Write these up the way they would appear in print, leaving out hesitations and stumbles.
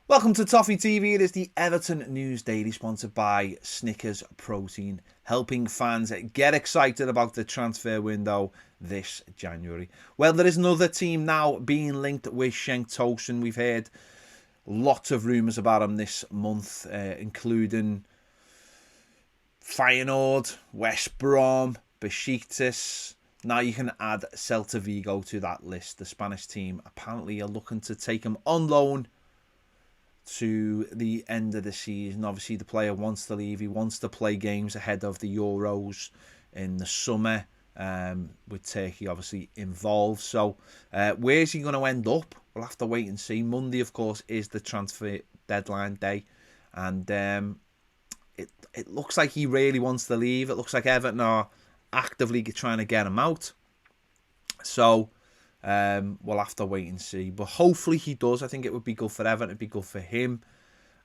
Welcome to Toffee TV. It is the Everton News Daily, sponsored by Snickers Protein, helping fans get excited about the transfer window this January. Well, there is another team now being linked with Cenk Tosun. We've heard lots of rumours about him this month, including Feyenoord, West Brom, Besiktas. Now you can add Celta Vigo to that list. The Spanish team apparently are looking to take him on loan to the end of the season. Obviously, the player wants to leave. He wants to play games ahead of the Euros in the summer, with Turkey obviously involved. So where's he going to end up? We'll have to wait and see. Monday, of course, is the transfer deadline day, and it looks like he really wants to leave. It looks like Everton are actively trying to get him out. So we'll have to wait and see. But hopefully he does. I think it would be good for Everton. It'd be good for him.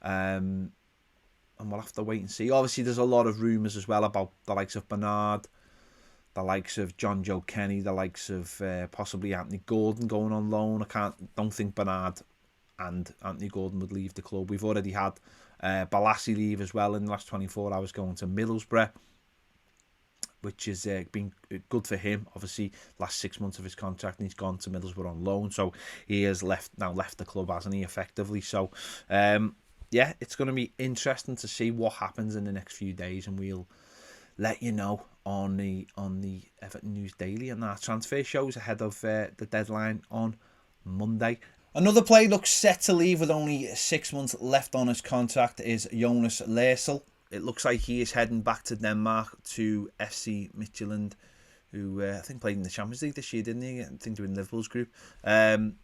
And we'll have to wait and see. Obviously, there's a lot of rumours as well about the likes of Bernard, the likes of John Joe Kenny, the likes of possibly Anthony Gordon going on loan. Don't think Bernard and Anthony Gordon would leave the club. We've already had Balassi leave as well in the last 24 hours, going to Middlesbrough, which has been good for him. Obviously, last 6 months of his contract, and he's gone to Middlesbrough on loan, so he has left the club, hasn't he, effectively? So, yeah, it's going to be interesting to see what happens in the next few days, and we'll let you know on the Everton News Daily and our transfer shows ahead of the deadline on Monday. Another player looks set to leave with only 6 months left on his contract is Jonas Lersel. It looks like he is heading back to Denmark to FC Midtjylland, who I think played in the Champions League this year, didn't he? I think they were in Liverpool's group. Again,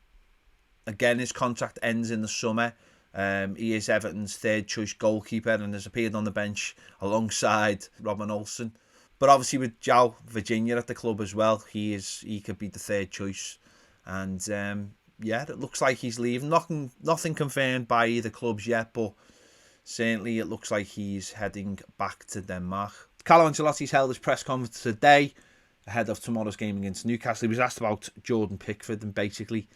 his contract ends in the summer. He is Everton's third choice goalkeeper and has appeared on the bench alongside Robin Olsen. But obviously with João Virginia at the club as well, he could be the third choice. And yeah, it looks like he's leaving. Nothing confirmed by either clubs yet, but certainly it looks like he's heading back to Denmark. Carlo Ancelotti's held his press conference today ahead of tomorrow's game against Newcastle. He was asked about Jordan Pickford, and basically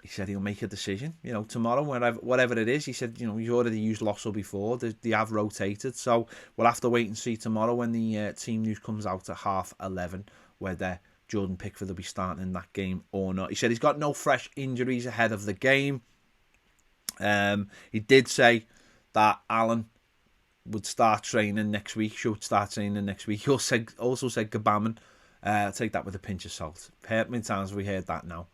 he said he'll make a decision, tomorrow, whatever it is. He said, he's already used Lossell before. They have rotated, so we'll have to wait and see tomorrow when the team news comes out at 11:30 whether Jordan Pickford will be starting in that game or not. He said he's got no fresh injuries ahead of the game. He did say that Alan would start training next week. Should start training next week. He also said Gabaman. I'll take that with a pinch of salt. How many times have we heard that now?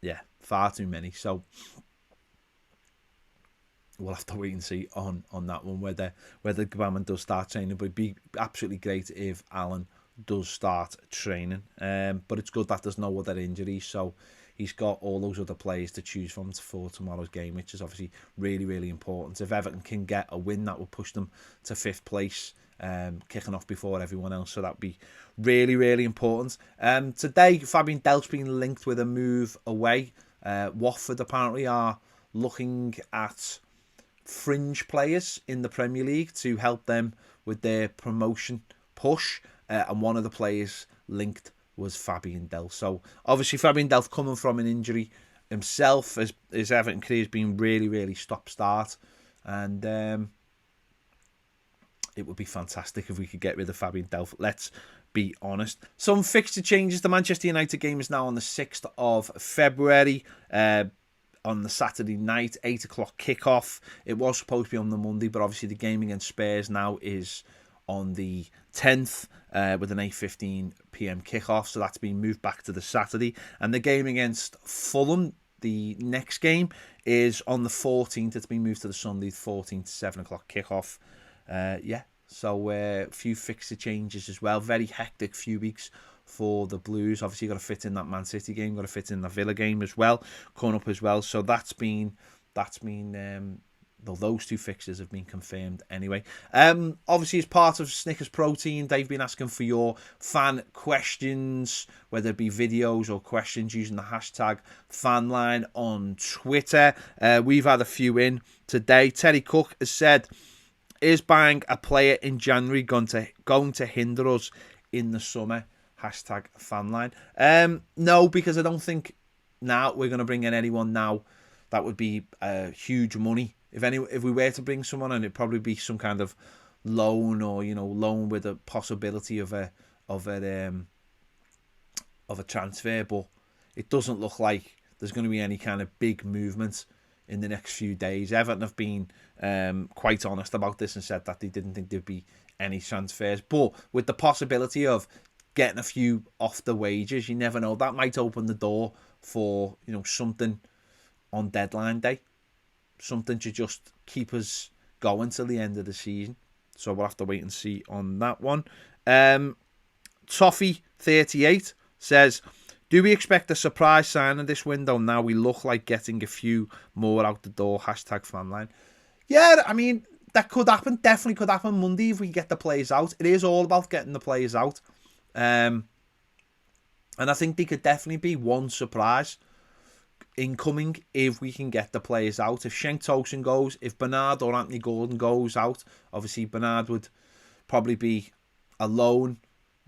Yeah, far too many. So we'll have to wait and see on that one whether Gabaman does start training. But it'd be absolutely great if Alan does start training. But it's good that there's no other injuries. So he's got all those other players to choose from for tomorrow's game, which is obviously really, really important. If Everton can get a win, that will push them to 5th place, kicking off before everyone else. So that would be really, really important. Today, Fabian Delph's been linked with a move away. Watford apparently are looking at fringe players in the Premier League to help them with their promotion push. And one of the players linked was Fabian Delph. So obviously Fabian Delph, coming from an injury himself, his Everton career has been really, really stop-start, and it would be fantastic if we could get rid of Fabian Delph. Let's be honest. Some fixture changes. The Manchester United game is now on the 6th of February. On the Saturday night, 8 o'clock kickoff. It was supposed to be on the Monday, but obviously the game against Spurs now is on the 10th with an 8:15 p.m. kickoff, so that's been moved back to the Saturday. And the game against Fulham, the next game, is on the 14th. It's been moved to the Sunday, 14th, 7 o'clock kickoff. So a few fixture changes as well. Very hectic few weeks for the Blues. Obviously, you've got to fit in that Man City game, got to fit in the Villa game as well, coming up as well. So that's been well, those two fixtures have been confirmed anyway. Obviously, as part of Snickers Protein, they've been asking for your fan questions, whether it be videos or questions, using the hashtag FanLine on Twitter. We've had a few in today. Terry Cook has said, is buying a player in January going to hinder us in the summer? Hashtag FanLine. No, because I don't think now we're going to bring in anyone now, that would be huge money. If we were to bring someone, and it'd probably be some kind of loan, or loan with a possibility of a transfer, but it doesn't look like there's going to be any kind of big movement in the next few days. Everton have been quite honest about this and said that they didn't think there'd be any transfers, but with the possibility of getting a few off the wages, you never know, that might open the door for something on deadline day, something to just keep us going till the end of the season. So we'll have to wait and see on that one. Toffee 38 says, do we expect a surprise signing this window? Now we look like getting a few more out the door. #fanline. Yeah, I mean, that could happen. Definitely could happen Monday if we get the players out. It is all about getting the players out. And I think there could definitely be one surprise incoming if we can get the players out. If Cenk Tosun goes, if Bernard or Anthony Gordon goes out, obviously Bernard would probably be alone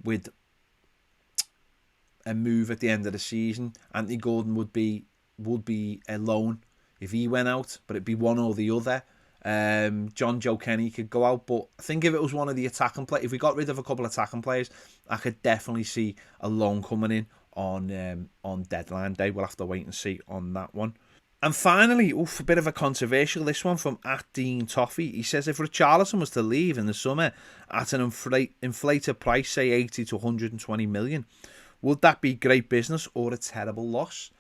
with a move at the end of the season. Anthony Gordon would be a loan if he went out, but it'd be one or the other. John Joe Kenny could go out, but I think if it was one of the attacking players, if we got rid of a couple of attacking players, I could definitely see a loan coming in on deadline day. We'll have to wait and see on that one. And finally, a bit of a controversial, this one from @DeanToffee. He says, if Richarlison was to leave in the summer at an inflated price, say 80 to 120 million, would that be great business or a terrible loss?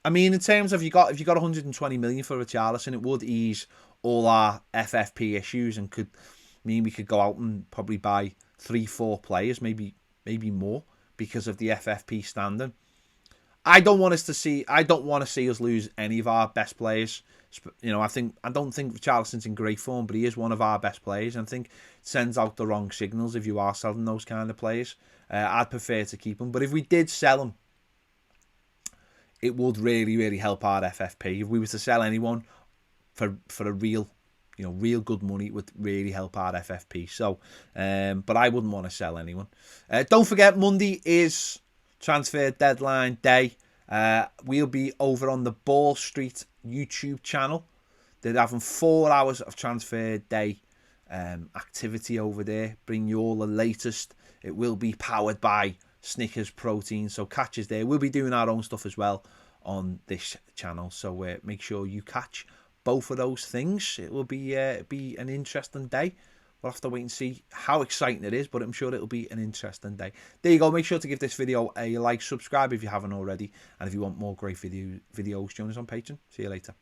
I mean, in terms of if you got 120 million for Richarlison, it would ease all our FFP issues and could mean we could go out and probably buy 3-4 players, maybe more, because of the FFP standing. I don't want to see us lose any of our best players. I don't think Richarlison's in great form, but he is one of our best players, and I think it sends out the wrong signals if you are selling those kind of players. I'd prefer to keep him, but if we did sell him, it would really, really help our FFP. If we were to sell anyone for a real good money, it would really help our FFP. So, but I wouldn't want to sell anyone. Don't forget, Monday is transfer deadline day. We'll be over on the Ball Street YouTube channel. They're having 4 hours of transfer day activity over there. Bring you all the latest. It will be powered by Snickers Protein, so catch us there. We'll be doing our own stuff as well on this channel, so make sure you catch both of those things. It will be an interesting day. We'll have to wait and see how exciting it is, but I'm sure it'll be an interesting day. There you go. Make sure to give this video a like, subscribe if you haven't already, and if you want more great videos, join us on Patreon. See you later.